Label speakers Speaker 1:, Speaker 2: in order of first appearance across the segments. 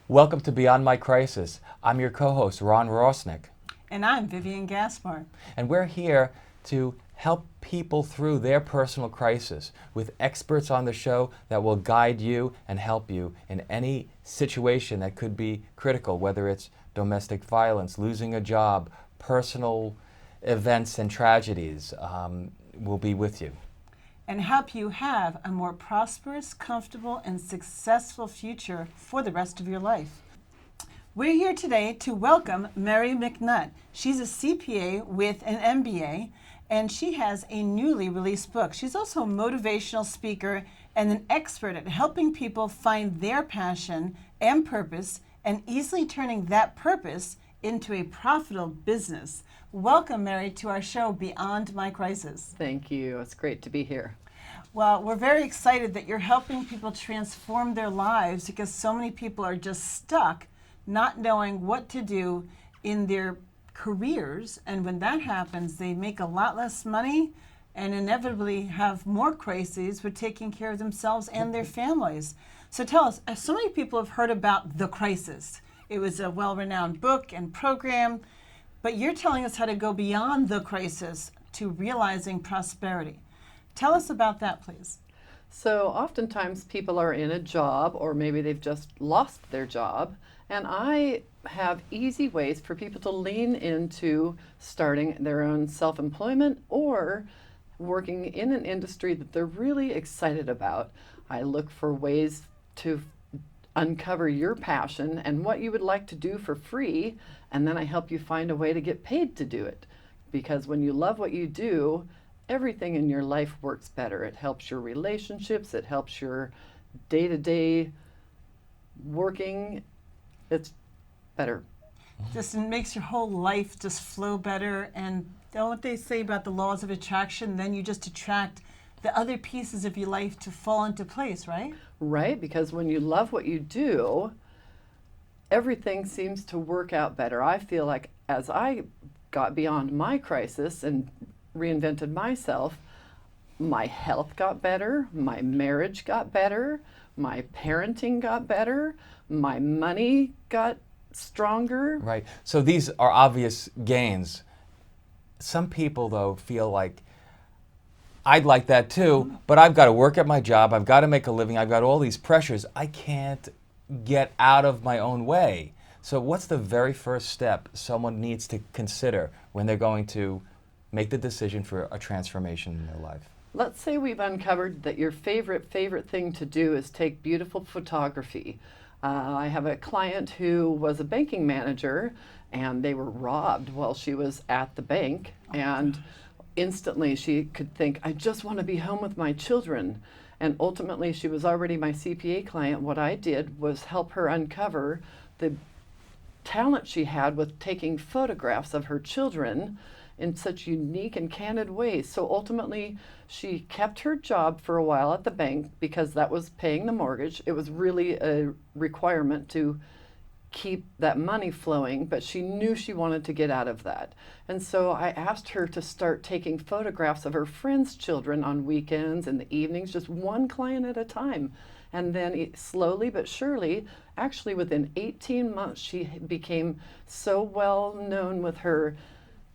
Speaker 1: Welcome to Beyond My Crisis. I'm your co-host, Ron Rossnick.
Speaker 2: And I'm Vivian Gaspar.
Speaker 1: And we're here to help people through their personal crisis with experts on the show that will guide you and help you in any situation that could be critical, whether it's domestic violence, losing a job, personal events and tragedies. We'll be with you.
Speaker 2: And help you have a more prosperous, comfortable, and successful future for the rest of your life. We're here today to welcome Merry McNutt. She's a CPA with an MBA, and she has a newly released book. She's also a motivational speaker and an expert at helping people find their passion and purpose and easily turning that purpose into a profitable business. Welcome, Merry, to our show, Beyond My Crisis.
Speaker 3: Thank you. It's great to be here.
Speaker 2: Well, we're very excited that you're helping people transform their lives because so many people are just stuck not knowing what to do in their careers. And when that happens, they make a lot less money and inevitably have more crises with taking care of themselves and their families. So tell us, so many people have heard about The Crisis. It was a well-renowned book and program, but you're telling us how to go beyond the crisis to realizing prosperity. Tell us about that, please.
Speaker 3: So oftentimes people are in a job, or maybe they've just lost their job, and I have easy ways for people to lean into starting their own self-employment or working in an industry that they're really excited about. I look for ways to uncover your passion and what you would like to do for free, and then I help you find a way to get paid to do it. Because when you love what you do, everything in your life works better. It helps your relationships, it helps your day-to-day working. It's better.
Speaker 2: Just makes your whole life just flow better. And don't they say about the laws of attraction, then you just attract the other pieces of your life to fall into place, right?
Speaker 3: Right, because when you love what you do, everything seems to work out better. I feel like as I got beyond my crisis and reinvented myself, my health got better, my marriage got better, my parenting got better, my money got stronger.
Speaker 1: Right. So these are obvious gains. Some people, though, feel like, I'd like that too, but I've got to work at my job, I've got to make a living, I've got all these pressures, I can't get out of my own way. So what's the very first step someone needs to consider when they're going to make the decision for a transformation in their life?
Speaker 3: Let's say we've uncovered that your favorite thing to do is take beautiful photography. I have a client who was a banking manager and they were robbed while she was at the bank, and instantly she could think, I just want to be home with my children. And ultimately she was already my CPA client. What I did was help her uncover the talent she had with taking photographs of her children in such unique and candid ways. So ultimately, she kept her job for a while at the bank because that was paying the mortgage. It was really a requirement to keep that money flowing, but she knew she wanted to get out of that. And so I asked her to start taking photographs of her friends' children on weekends and the evenings, just one client at a time. And then slowly but surely, actually within 18 months, she became so well known with her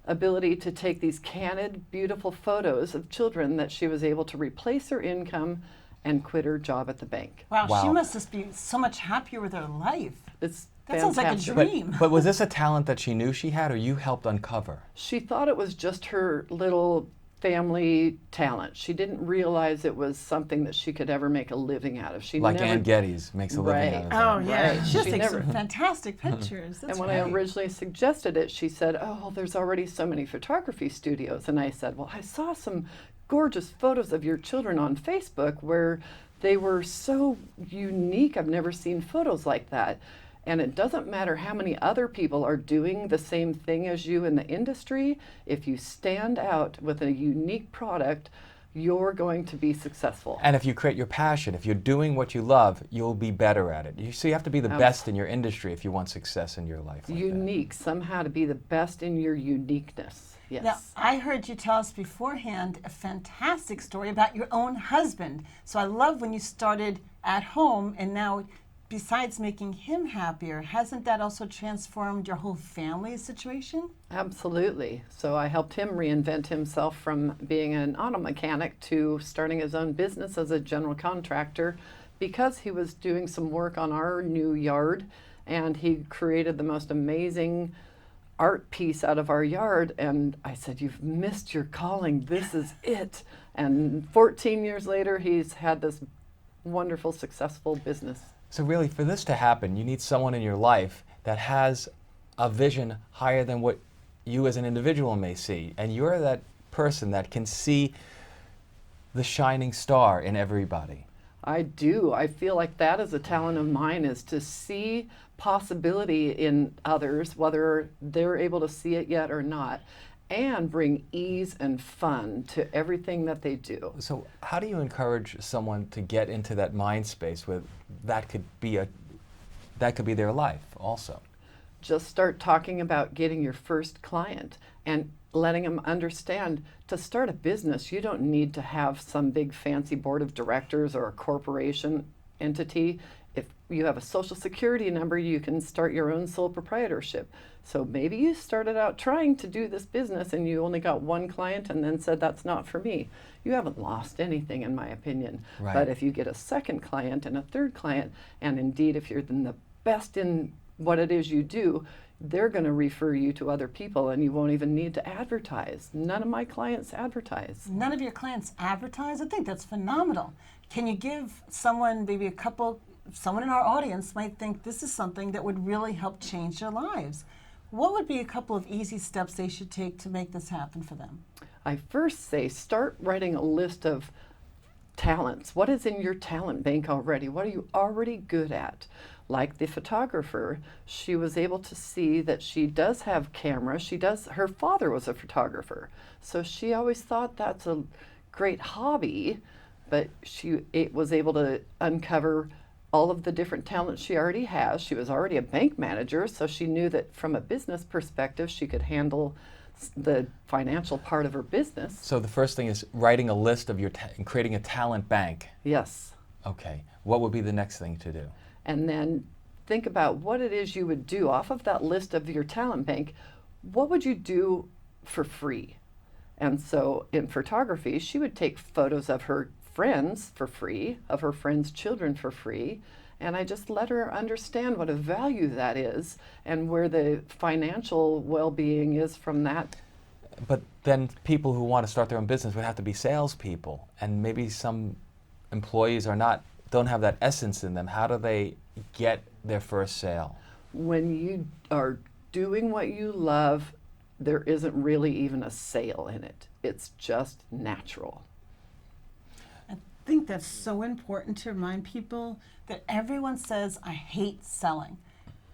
Speaker 3: ability to take these candid, beautiful photos of children that she was able to replace her income and quit her job at the bank.
Speaker 2: Wow. She must just be so much happier with her life.
Speaker 3: It's
Speaker 2: That
Speaker 3: fantastic.
Speaker 2: sounds like a dream.
Speaker 1: But was this a talent that she knew she had, or you helped uncover?
Speaker 3: She thought it was just her little family talent. She didn't realize it was something that she could ever make a living out of. She
Speaker 1: Like
Speaker 3: never,
Speaker 1: Ann Geddes makes a living out of that.
Speaker 2: Oh, yeah.
Speaker 3: Right.
Speaker 2: She just
Speaker 3: She
Speaker 2: takes
Speaker 3: never-
Speaker 2: some fantastic pictures. That's
Speaker 3: and when I
Speaker 2: great.
Speaker 3: originally suggested it, she said, oh, there's already so many photography studios. And I said, well, I saw some gorgeous photos of your children on Facebook where they were so unique. I've never seen photos like that. And it doesn't matter how many other people are doing the same thing as you in the industry. If you stand out with a unique product, you're going to be successful.
Speaker 1: And if you create your passion, if you're doing what you love, you'll be better at it. So you have to be the best in your industry if you want success in your life. Like
Speaker 3: Unique, somehow to be the best in your uniqueness. Yes.
Speaker 2: Now, I heard you tell us beforehand a fantastic story about your own husband. So I love when you started at home, and now, besides making him happier, hasn't that also transformed your whole family situation?
Speaker 3: Absolutely. So I helped him reinvent himself from being an auto mechanic to starting his own business as a general contractor, because he was doing some work on our new yard, and he created the most amazing art piece out of our yard. And I said, "You've missed your calling. This is it." And 14 years later, he's had this wonderful, successful business.
Speaker 1: So really, for this to happen, you need someone in your life that has a vision higher than what you as an individual may see. And you're that person that can see the shining star in everybody.
Speaker 3: I do. I feel like that is a talent of mine, is to see possibility in others, whether they're able to see it yet or not, and bring ease and fun to everything that they do.
Speaker 1: So how do you encourage someone to get into that mind space where that could be their life also?
Speaker 3: Just start talking about getting your first client and letting them understand, to start a business, you don't need to have some big fancy board of directors or a corporation entity. If you have a social security number, you can start your own sole proprietorship. So maybe you started out trying to do this business and you only got one client and then said, "That's not for me." You haven't lost anything, in my opinion.
Speaker 1: Right.
Speaker 3: But if you get a second client and a third client, and indeed if you're the best in what it is you do, they're going to refer you to other people, and you won't even need to advertise. None of my clients advertise.
Speaker 2: None of your clients advertise? I think that's phenomenal. Can you give someone, maybe someone in our audience might think this is something that would really help change their lives? What would be a couple of easy steps they should take to make this happen for them?
Speaker 3: I first say start writing a list of talents. What is in your talent bank already? What are you already good at? Like the photographer, she was able to see that she does have camera. Her father was a photographer. So she always thought that's a great hobby, but it was able to uncover all of the different talents she already has. She was already a bank manager, so she knew that from a business perspective, she could handle the financial part of her business.
Speaker 1: So the first thing is writing a list of and creating a talent bank.
Speaker 3: Yes.
Speaker 1: Okay. What would be the next thing to do?
Speaker 3: And then think about what it is you would do off of that list of your talent bank. What would you do for free? And so in photography, she would take photos of her friends for free, of her friends' children for free, and I just let her understand what a value that is and where the financial well-being is from that.
Speaker 1: But then people who want to start their own business would have to be salespeople, and maybe some employees don't have that essence in them. How do they get their first sale?
Speaker 3: When you are doing what you love, there isn't really even a sale in it. It's just natural.
Speaker 2: I think that's so important to remind people that everyone says, "I hate selling."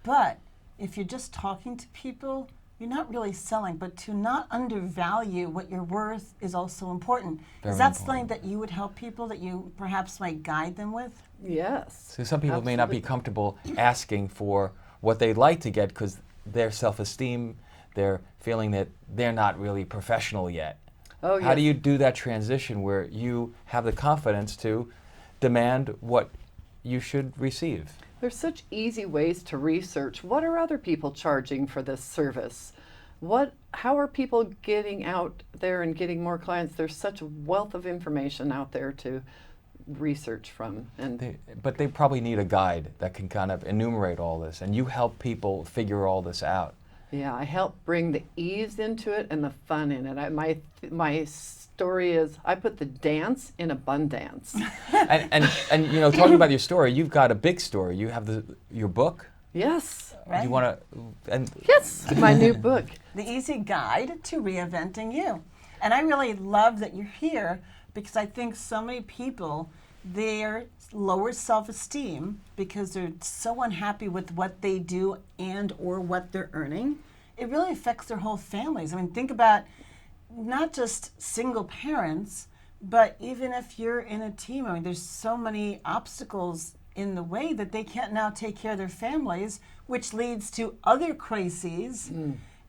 Speaker 2: But if you're just talking to people, you're not really selling. But to not undervalue what you're worth is also important.
Speaker 1: Very
Speaker 2: Is that
Speaker 1: important.
Speaker 2: something that you would help people, that you perhaps might guide them with?
Speaker 3: Yes.
Speaker 1: So some people may not be
Speaker 3: Absolutely.
Speaker 1: comfortable asking for what they'd like to get because their self-esteem, they're feeling that they're not really professional yet.
Speaker 3: Oh,
Speaker 1: How do
Speaker 3: yes.
Speaker 1: you do that transition where you have the confidence to demand what you should receive?
Speaker 3: There's such easy ways to research. What are other people charging for this service? How are people getting out there and getting more clients? There's such a wealth of information out there to research from.
Speaker 1: But they probably need a guide that can kind of enumerate all this, and you help people figure all this out.
Speaker 3: Yeah, I help bring the ease into it and the fun in it. My story is I put the dance in abundance.
Speaker 1: and you know, talking about your story, you've got a big story. You have your book.
Speaker 3: Yes.
Speaker 2: Right?
Speaker 1: You want to
Speaker 3: Yes, my new book.
Speaker 2: The Easy Guide to Reinventing You. And I really love that you're here, because I think so many people, their lower self-esteem because they're so unhappy with what they do and or what they're earning, it really affects their whole families. I mean, think about not just single parents, But even if you're in a team, I mean, there's so many obstacles in the way that they can't now take care of their families, which leads to other crises.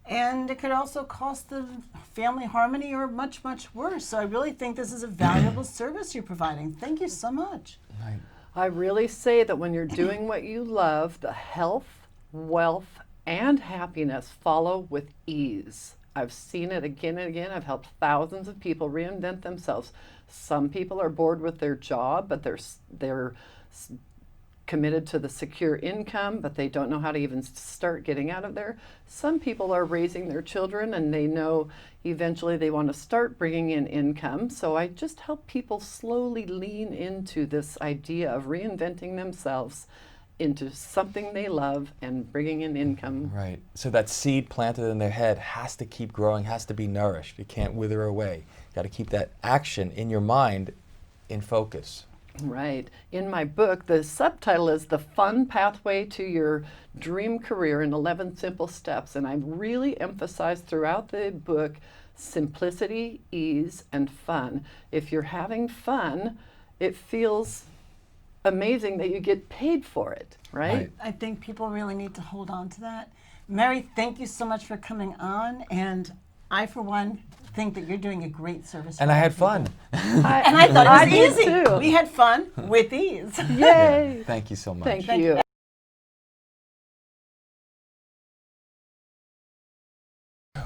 Speaker 2: And it could also cost the family harmony or much, much worse. So I really think this is a valuable service you're providing. Thank you so much.
Speaker 1: Right.
Speaker 3: I really say that when you're doing what you love, the health, wealth, and happiness follow with ease. I've seen it again and again. I've helped thousands of people reinvent themselves. Some people are bored with their job, but they're committed to the secure income, but they don't know how to even start getting out of there. Some people are raising their children and they know eventually they want to start bringing in income. So I just help people slowly lean into this idea of reinventing themselves into something they love and bringing in income.
Speaker 1: Right. So that seed planted in their head has to keep growing, has to be nourished. It can't wither away. You got to keep that action in your mind in focus.
Speaker 3: Right. In my book, the subtitle is The Fun Pathway to Your Dream Career in 11 Simple Steps. And I really emphasize throughout the book simplicity, ease, and fun. If you're having fun, it feels amazing that you get paid for it, right?
Speaker 2: I think people really need to hold on to that. Mary, thank you so much for coming on. And I, for one, think that you're doing a great service.
Speaker 1: And I had fun.
Speaker 2: And I thought it was
Speaker 3: did
Speaker 2: easy.
Speaker 3: too.
Speaker 2: We had fun with ease.
Speaker 3: Yay!
Speaker 1: Thank you so much.
Speaker 3: Thank
Speaker 2: Thank
Speaker 3: you.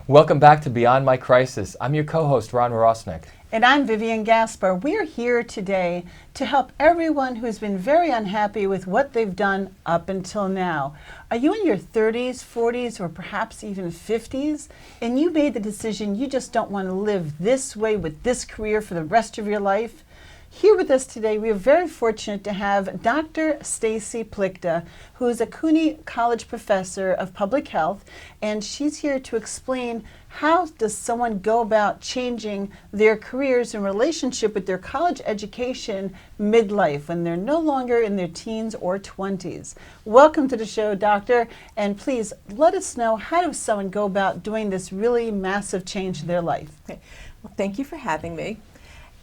Speaker 1: Welcome back to Beyond My Crisis. I'm your co-host, Ron Rossnick.
Speaker 2: And I'm Vivian Gaspar. We're here today to help everyone who's been very unhappy with what they've done up until now. Are you in your 30s, 40s, or perhaps even 50s, and you made the decision you just don't want to live this way with this career for the rest of your life? Here with us today, we are very fortunate to have Dr. Stacey Plichta, who is a CUNY College professor of public health, and she's here to explain how does someone go about changing their careers in relationship with their college education midlife when they're no longer in their teens or 20s. Welcome to the show, Doctor, and please let us know, how does someone go about doing this really massive change in their life?
Speaker 4: Okay. Well, thank you for having me.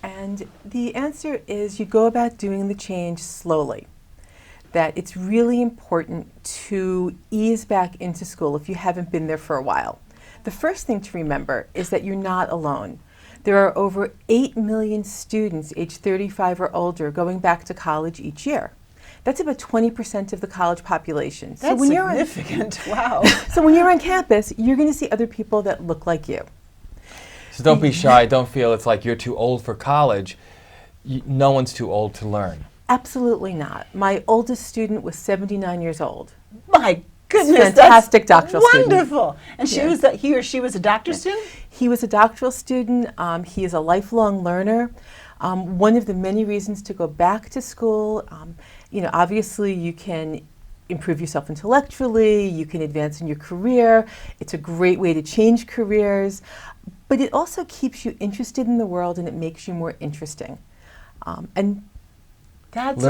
Speaker 4: And the answer is you go about doing the change slowly. That it's really important to ease back into school if you haven't been there for a while. The first thing to remember is that you're not alone. There are over 8 million students aged 35 or older going back to college each year. That's about 20% of the college population.
Speaker 2: That's
Speaker 4: so when
Speaker 2: significant. Wow.
Speaker 4: So when you're on campus, you're going to see other people that look like you.
Speaker 1: So don't be shy. Don't feel it's like you're too old for college. No one's too old to learn.
Speaker 4: Absolutely not. My oldest student was 79 years old.
Speaker 2: My goodness,
Speaker 4: Fantastic
Speaker 2: that's
Speaker 4: doctoral student.
Speaker 2: wonderful. And she
Speaker 4: Yeah.
Speaker 2: was he or she was a doctorate student?
Speaker 4: He was a doctoral student. He is a lifelong learner. One of the many reasons to go back to school, obviously you can improve yourself intellectually, you can advance in your career. It's a great way to change careers. But it also keeps you interested in the world and it makes you more interesting. And
Speaker 2: That's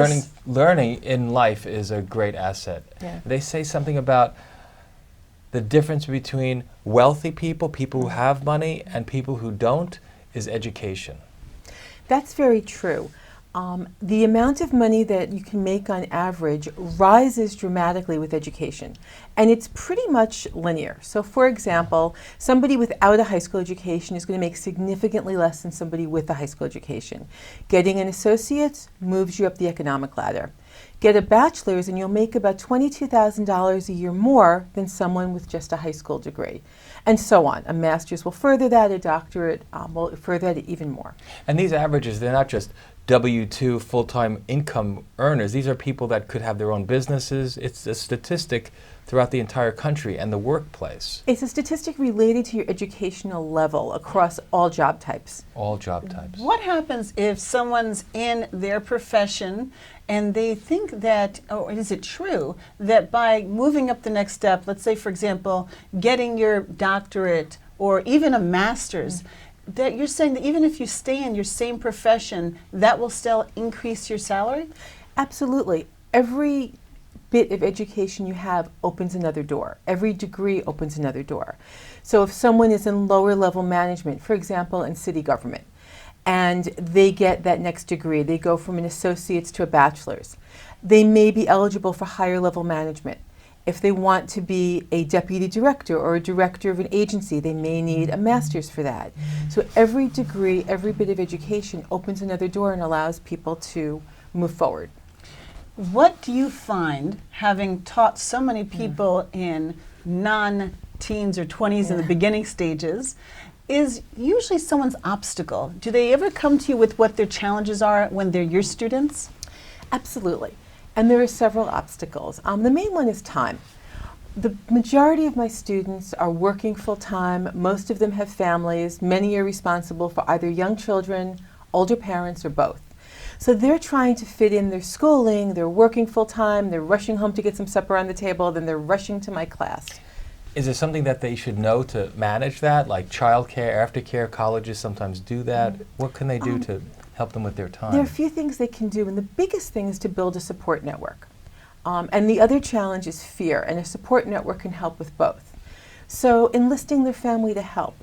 Speaker 1: Learning in life is a great asset.
Speaker 4: Yeah.
Speaker 1: They say something about the difference between wealthy people, people who have money, and people who don't, is education.
Speaker 4: that's very true. The amount of money that you can make on average rises dramatically with education. And it's pretty much linear. So for example, somebody without a high school education is going to make significantly less than somebody with a high school education. Getting an associate's moves you up the economic ladder. Get a bachelor's and you'll make about $22,000 a year more than someone with just a high school degree. And so on. A master's will further that, a doctorate will further that even more.
Speaker 1: And these averages, they're not just W-2 full-time income earners. These are people that could have their own businesses. It's a statistic throughout the entire country and the workplace.
Speaker 4: It's a statistic related to your educational level across all job types.
Speaker 1: All job types.
Speaker 2: What happens if someone's in their profession and they think that, or is it true, that by moving up the next step, let's say, for example, getting your doctorate or even a master's, that you're saying that even if you stay in your same profession, that will still increase your salary?
Speaker 4: Absolutely. Every bit of education you have opens another door. Every degree opens another door. So if someone is in lower level management, for example, in city government, and they get that next degree. They go from an associate's to a bachelor's. They may be eligible for higher level management. If they want to be a deputy director or a director of an agency, they may need a master's for that. So every degree, every bit of education opens another door and allows people to move forward.
Speaker 2: What do you find, having taught so many people in non-teens or 20s in the beginning stages, is usually someone's obstacle? Do they ever come to you with what their challenges are when they're your students?
Speaker 4: Absolutely. And there are several obstacles. The main one is time. The majority of my students are working full-time. Most of them have families. Many are responsible for either young children, older parents, or both. So they're trying to fit in their schooling, they're working full-time, they're rushing home to get some supper on the table, then they're rushing to my class.
Speaker 1: Is there something that they should know to manage that, like childcare, aftercare? Colleges sometimes do that. What can they do to help them with their time?
Speaker 4: There are a few things they can do, and the biggest thing is to build a support network. And the other challenge is fear, and a support network can help with both. So enlisting their family to help.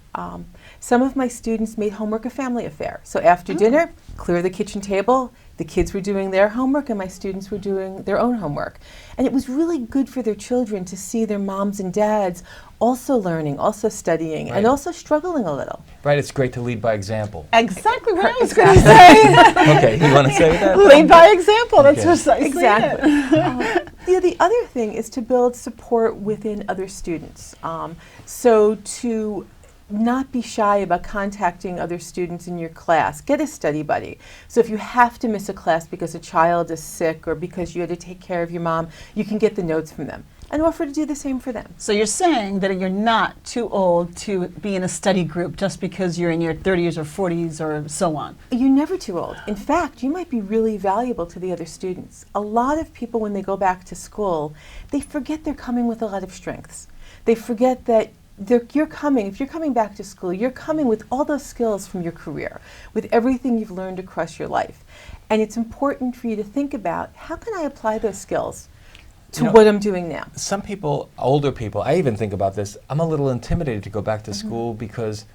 Speaker 4: Some of my students made homework a family affair. So after dinner, clear the kitchen table. The kids were doing their homework and my students were doing their own homework. And it was really good for their children to see their moms and dads also learning, also studying, and also struggling a little.
Speaker 1: Right, it's great to lead by example.
Speaker 2: Exactly what I was going to say.
Speaker 1: Okay, you want to say that?
Speaker 2: Lead by example, that's
Speaker 1: Okay.
Speaker 2: precisely
Speaker 4: Exactly.
Speaker 2: it.
Speaker 4: The other thing is to build support within other students. So to not be shy about contacting other students in your class. Get a study buddy. So if you have to miss a class because a child is sick or because you had to take care of your mom, you can get the notes from them and offer to do the same for them.
Speaker 2: So you're saying that you're not too old to be in a study group just because you're in your 30s or 40s or so on.
Speaker 4: You're never too old. In fact, you might be really valuable to the other students. A lot of people, when they go back to school, they forget they're coming with a lot of strengths. They forget that if you're coming back to school, you're coming with all those skills from your career, with everything you've learned across your life. And it's important for you to think about, how can I apply those skills to what I'm doing now?
Speaker 1: Some people, older people, I even think about this, I'm a little intimidated to go back to school because,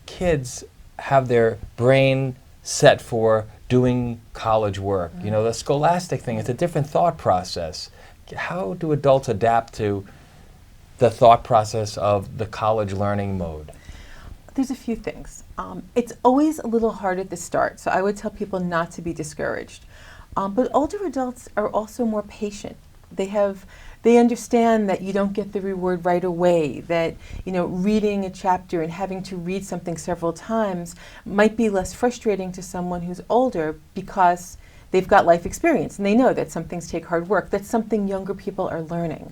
Speaker 1: kids have their brain set for doing college work. The scholastic thing, it's a different thought process. How do adults adapt to the thought process of the college learning mode?
Speaker 4: There's a few things. It's always a little hard at the start, so I would tell people not to be discouraged. But older adults are also more patient. They understand that you don't get the reward right away, that reading a chapter and having to read something several times might be less frustrating to someone who's older because they've got life experience and they know that some things take hard work. That's something younger people are learning.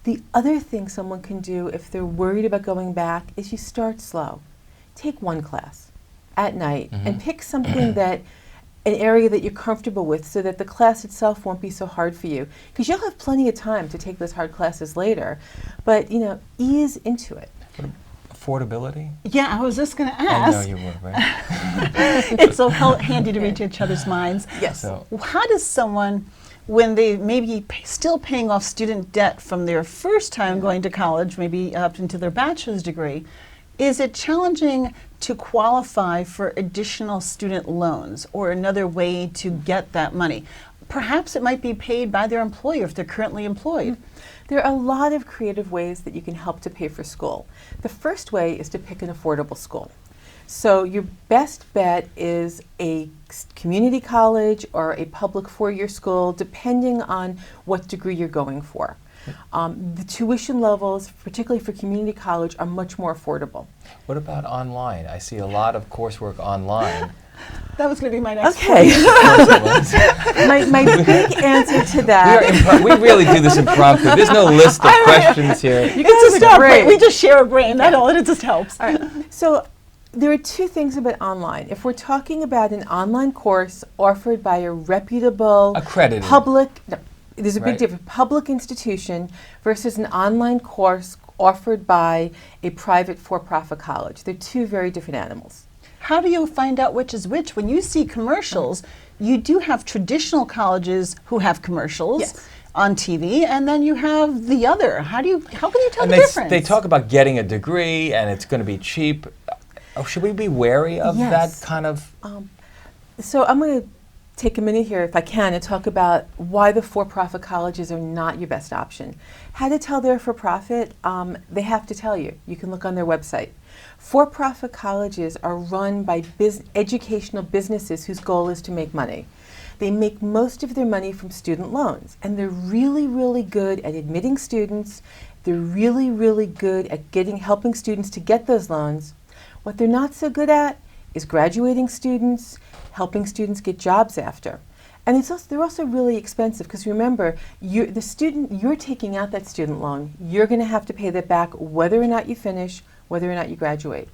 Speaker 4: The other thing someone can do if they're worried about going back is you start slow. Take one class at night and pick something an area that you're comfortable with so that the class itself won't be so hard for you. Because you'll have plenty of time to take those hard classes later, but ease into it.
Speaker 1: Affordability?
Speaker 2: Yeah, I was just going to
Speaker 1: I know
Speaker 2: ask.
Speaker 1: you would, right?
Speaker 2: It's so handy to reach each other's minds.
Speaker 4: Yes.
Speaker 1: So,
Speaker 2: How does someone, when they maybe still paying off student debt from their first time going to college, maybe up into their bachelor's degree, is it challenging to qualify for additional student loans or another way to get that money? Perhaps it might be paid by their employer if they're currently employed.
Speaker 4: There are a lot of creative ways that you can help to pay for school. The first way is to pick an affordable school. So your best bet is a community college or a public four-year school, depending on what degree you're going for. The tuition levels, particularly for community college, are much more affordable.
Speaker 1: what about online? I see a lot of coursework online.
Speaker 2: That was going to be my next
Speaker 4: Okay.
Speaker 1: Of
Speaker 4: my big answer to that.
Speaker 1: we really do this impromptu. There's no list of questions here.
Speaker 4: You
Speaker 2: It's
Speaker 4: guys
Speaker 2: just
Speaker 4: are
Speaker 2: our
Speaker 4: great.
Speaker 2: brain. We just share a brain, that's all, and it just helps.
Speaker 4: All right. So there are two things about online. If we're talking about an online course offered by a reputable,
Speaker 1: Accredited.
Speaker 4: There's a big
Speaker 1: Right.
Speaker 4: difference. Public institution versus an online course offered by a private for-profit college. They're two very different animals.
Speaker 2: How do you find out which is which? When you see commercials, you do have traditional colleges who have commercials
Speaker 4: Yes.
Speaker 2: on TV, and then you have the other. How can you tell
Speaker 1: And
Speaker 2: the difference?
Speaker 1: they talk about getting a degree and it's going to be cheap. Oh, should we be wary of
Speaker 4: Yes.
Speaker 1: that kind of?
Speaker 4: So I'm going to take a minute here, if I can, and talk about why the for-profit colleges are not your best option. How to tell they're for-profit? They have to tell you. You can look on their website. For-profit colleges are run by educational businesses whose goal is to make money. They make most of their money from student loans, and they're really, really good at admitting students. They're really, really good at helping students to get those loans. What they're not so good at is graduating students, helping students get jobs after. And they're also really expensive, because remember, you're taking out that student loan. You're going to have to pay that back whether or not you finish, whether or not you graduate.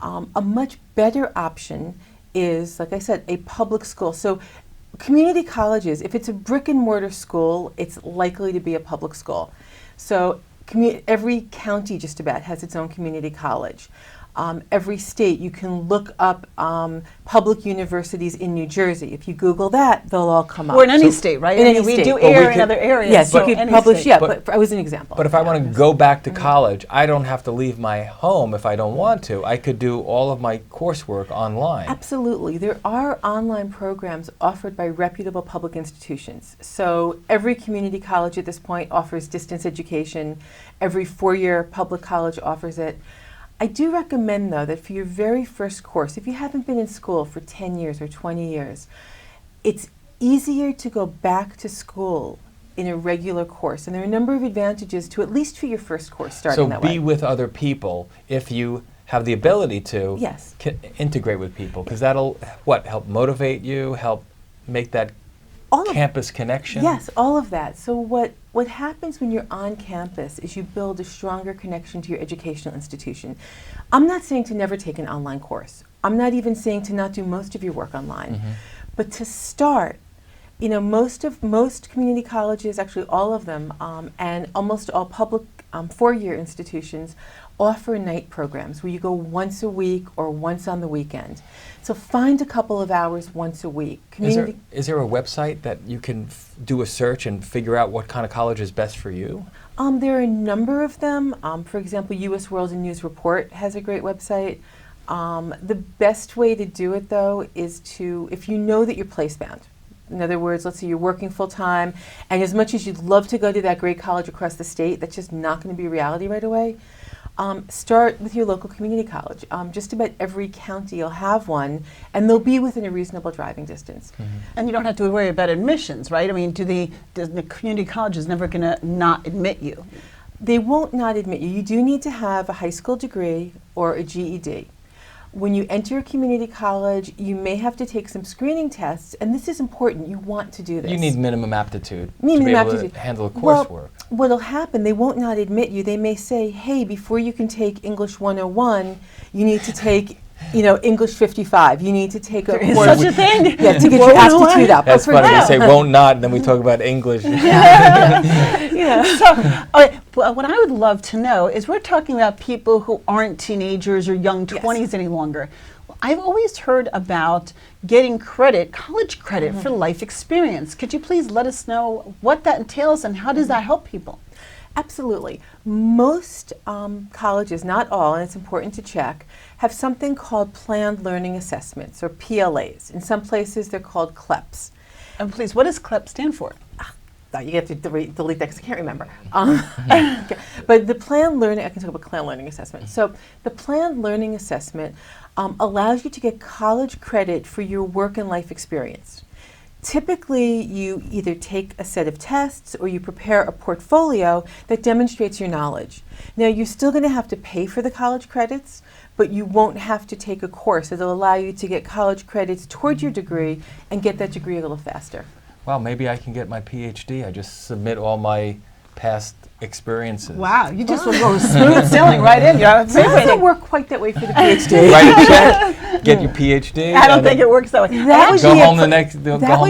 Speaker 4: A much better option is, like I said, a public school. So community colleges, if it's a brick and mortar school, it's likely to be a public school. So every county just about has its own community college. Every state, you can look up public universities in New Jersey. If you Google that, they'll all come up.
Speaker 2: Or in any state, right?
Speaker 4: In any
Speaker 2: we
Speaker 4: state.
Speaker 2: do
Speaker 4: But
Speaker 2: air in other areas.
Speaker 4: Yes,
Speaker 2: so
Speaker 4: you could
Speaker 2: any
Speaker 4: publish,
Speaker 2: state.
Speaker 4: yeah,
Speaker 1: But-
Speaker 4: but I was an example.
Speaker 1: But if I want to go back to college, I don't have to leave my home if I don't want to. I could do all of my coursework online.
Speaker 4: Absolutely. There are online programs offered by reputable public institutions. So every community college at this point offers distance education. Every four-year public college offers it. I do recommend, though, that for your very first course, if you haven't been in school for 10 years or 20 years, it's easier to go back to school in a regular course. And there are a number of advantages to, at least for your first course, starting that way.
Speaker 1: So be with other people if you have the ability to
Speaker 4: Yes.
Speaker 1: integrate with people, because that'll, help motivate you, help make that
Speaker 4: All of
Speaker 1: campus connection?
Speaker 4: Yes, all of that. So what happens when you're on campus is you build a stronger connection to your educational institution. I'm not saying to never take an online course. I'm not even saying to not do most of your work online.
Speaker 1: Mm-hmm.
Speaker 4: But to start, most community colleges, actually all of them, and almost all public four-year institutions offer night programs where you go once a week or once on the weekend. So find a couple of hours once a week.
Speaker 1: Is there a website that you can do a search and figure out what kind of college is best for you?
Speaker 4: There are a number of them. For example, U.S. World and News Report has a great website. The best way to do it, though, is if you know that you're place-bound. In other words, let's say you're working full-time, and as much as you'd love to go to that great college across the state, that's just not going to be reality right away. Start with your local community college. Just about every county will have one, and they'll be within a reasonable driving distance.
Speaker 1: Mm-hmm.
Speaker 2: And you don't have to worry about admissions, right? I mean, the community college is never going to not admit you.
Speaker 4: They won't not admit you. You do need to have a high school degree or a GED. When you enter a community college, you may have to take some screening tests, and this is important. You want to do this.
Speaker 1: You need minimum aptitude to
Speaker 4: Minimum
Speaker 1: be able
Speaker 4: aptitude.
Speaker 1: to handle the
Speaker 4: Well,
Speaker 1: coursework.
Speaker 4: what'll happen, they won't not admit you. They may say, hey, before you can take English 101, you need to take, English 55. You need to take a
Speaker 2: Is
Speaker 4: course.
Speaker 2: such a thing?
Speaker 4: Yeah, to get your
Speaker 2: 101?
Speaker 4: aptitude up.
Speaker 1: That's
Speaker 4: For
Speaker 1: funny. They
Speaker 4: now.
Speaker 1: say won't not, and then we talk about English.
Speaker 2: So, what I would love to know is we're talking about people who aren't teenagers or young 20s any longer. I've always heard about getting college credit for life experience. Could you please let us know what that entails and how does that help people?
Speaker 4: Absolutely. Most colleges, not all, and it's important to check, have something called planned learning assessments, or PLAs. In some places, they're called CLEPs.
Speaker 2: And please, what does CLEP stand for?
Speaker 4: You have to delete that because I can't remember. Okay. But the planned learning, I can talk about planned learning assessment. So the planned learning assessment allows you to get college credit for your work and life experience. Typically, you either take a set of tests or you prepare a portfolio that demonstrates your knowledge. Now, you're still going to have to pay for the college credits, but you won't have to take a course. It'll allow you to get college credits toward your degree and get that degree a little faster.
Speaker 1: Well, maybe I can get my PhD. I just submit all my past experiences.
Speaker 2: Wow, you just will go smooth sailing right in.
Speaker 4: It doesn't work quite that way for the PhD.
Speaker 1: Write a check, get your PhD.
Speaker 2: I don't think it works that way.
Speaker 4: That would
Speaker 1: Go
Speaker 4: be
Speaker 1: home that afternoon.
Speaker 4: that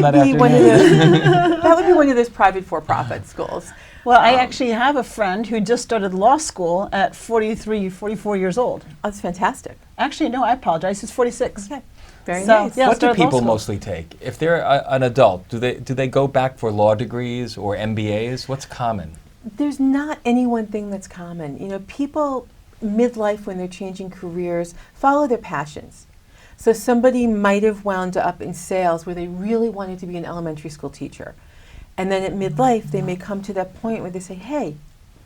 Speaker 4: would be one of those private for-profit schools.
Speaker 2: Well, I actually have a friend who just started law school at 43, 44 years old.
Speaker 4: That's fantastic.
Speaker 2: Actually, no, I apologize. He's 46.
Speaker 4: Okay. Very
Speaker 2: So,
Speaker 4: nice.
Speaker 2: yeah.
Speaker 1: What do
Speaker 2: started law
Speaker 1: people
Speaker 2: school.
Speaker 1: mostly take? If they're an adult, do they go back for law degrees or MBAs? What's common?
Speaker 4: There's not any one thing that's common. People midlife, when they're changing careers, follow their passions. So somebody might have wound up in sales where they really wanted to be an elementary school teacher. And then at midlife, they may come to that point where they say, hey,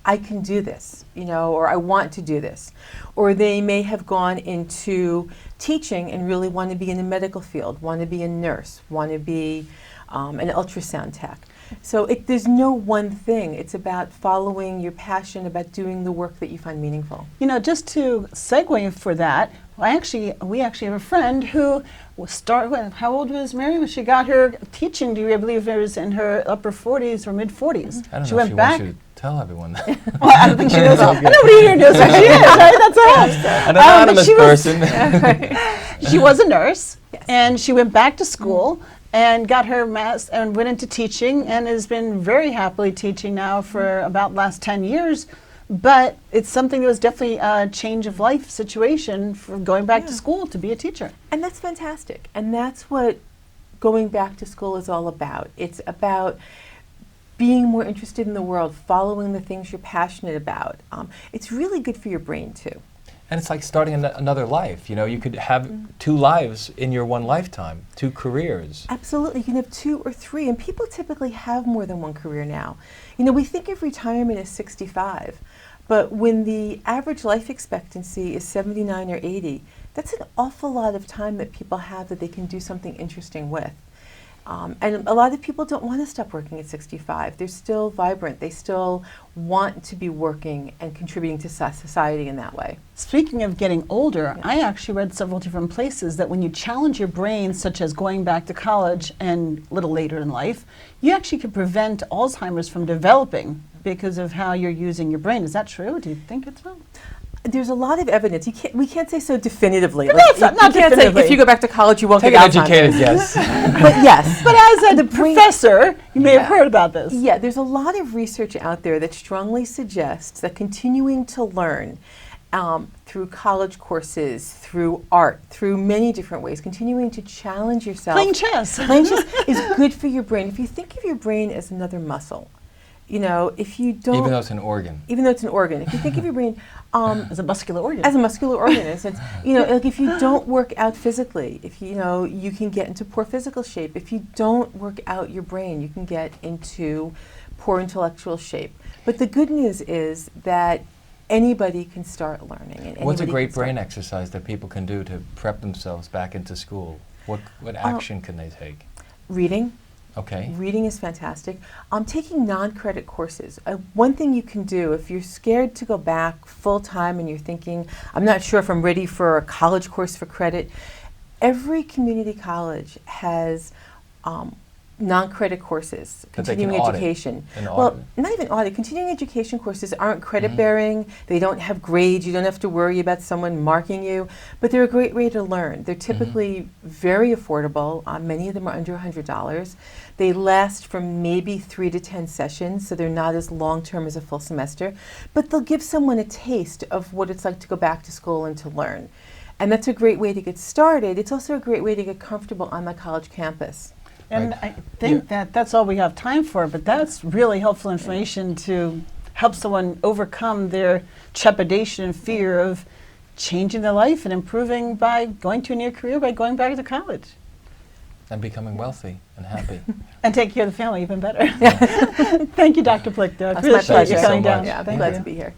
Speaker 4: I can do this, or I want to do this. Or they may have gone into teaching and really want to be in the medical field, want to be a nurse, want to be an ultrasound tech. So there's no one thing. It's about following your passion, about doing the work that you find meaningful.
Speaker 2: Just to segue for that, we actually have a friend who how old was Mary when she got her teaching degree? I believe it was in her upper 40s or mid 40s.
Speaker 1: I don't
Speaker 2: she
Speaker 1: know
Speaker 2: went
Speaker 1: if she
Speaker 2: back.
Speaker 1: wants you to tell everyone that.
Speaker 2: Well, I don't think she knows. Nobody here knows who she is, right? That's us.
Speaker 1: An anonymous person.
Speaker 2: She was a nurse, and she went back to school and got her master's and went into teaching and has been very happily teaching now for about the last 10 years. But it's something that was definitely a change of life situation for going back to school to be a teacher.
Speaker 4: And that's fantastic. And that's what going back to school is all about. It's about being more interested in the world, following the things you're passionate about. It's really good for your brain, too.
Speaker 1: And it's like starting another life. You could have two lives in your one lifetime, two careers.
Speaker 4: Absolutely. You can have 2 or 3. And people typically have more than one career now. We think of retirement as 65. But when the average life expectancy is 79 or 80, that's an awful lot of time that people have that they can do something interesting with. And a lot of people don't want to stop working at 65. They're still vibrant. They still want to be working and contributing to society in that way.
Speaker 2: Speaking of getting older, I actually read several different places that when you challenge your brain, such as going back to college and a little later in life, you actually can prevent Alzheimer's from developing because of how you're using your brain. Is that true? Do you think it's so?
Speaker 4: There's a lot of evidence. We can't say so definitively.
Speaker 2: Not
Speaker 4: you can't
Speaker 2: definitively.
Speaker 4: say if you go back to college, you won't
Speaker 1: Take
Speaker 4: get
Speaker 1: an
Speaker 4: Alzheimer's.
Speaker 1: educated guess.
Speaker 4: But yes.
Speaker 2: But as a professor, you may have heard about this.
Speaker 4: Yeah, there's a lot of research out there that strongly suggests that continuing to learn through college courses, through art, through many different ways, continuing to challenge yourself.
Speaker 2: Playing chess.
Speaker 4: Playing chess is good for your brain. If you think of your brain as another muscle, if you don't...
Speaker 1: Even though it's an organ.
Speaker 4: Even though it's an organ. If you think of your brain...
Speaker 2: as a muscular organ.
Speaker 4: As a muscular organ. Like if you don't work out physically, if you can get into poor physical shape. If you don't work out your brain, you can get into poor intellectual shape. But the good news is that anybody can start learning. And
Speaker 1: What's a great brain exercise that people can do to prep themselves back into school? What action can they take?
Speaker 4: Reading.
Speaker 1: Okay.
Speaker 4: Reading is fantastic. Taking non-credit courses. One thing you can do if you're scared to go back full-time and you're thinking, I'm not sure if I'm ready for a college course for credit, every community college has non-credit courses, continuing education. Well, not even audit. Continuing education courses aren't credit-bearing. They don't have grades. You don't have to worry about someone marking you. But they're a great way to learn. They're typically very affordable. Many of them are under $100. They last from maybe 3 to 10 sessions, so they're not as long-term as a full semester. But they'll give someone a taste of what it's like to go back to school and to learn. And that's a great way to get started. It's also a great way to get comfortable on the college campus.
Speaker 2: And
Speaker 1: Right.
Speaker 2: I think that's all we have time for, but that's really helpful information to help someone overcome their trepidation and fear of changing their life and improving by going to a new career, by going back to college.
Speaker 1: And becoming wealthy and happy.
Speaker 2: And take care of the family even better. Thank you, Dr. Plichta. I
Speaker 4: That's
Speaker 2: really
Speaker 4: my
Speaker 2: appreciate you
Speaker 4: pleasure.
Speaker 2: coming
Speaker 1: Thank you so
Speaker 2: down.
Speaker 1: much.
Speaker 4: Yeah, I'm
Speaker 2: Thank
Speaker 4: glad
Speaker 2: you.
Speaker 4: to be here.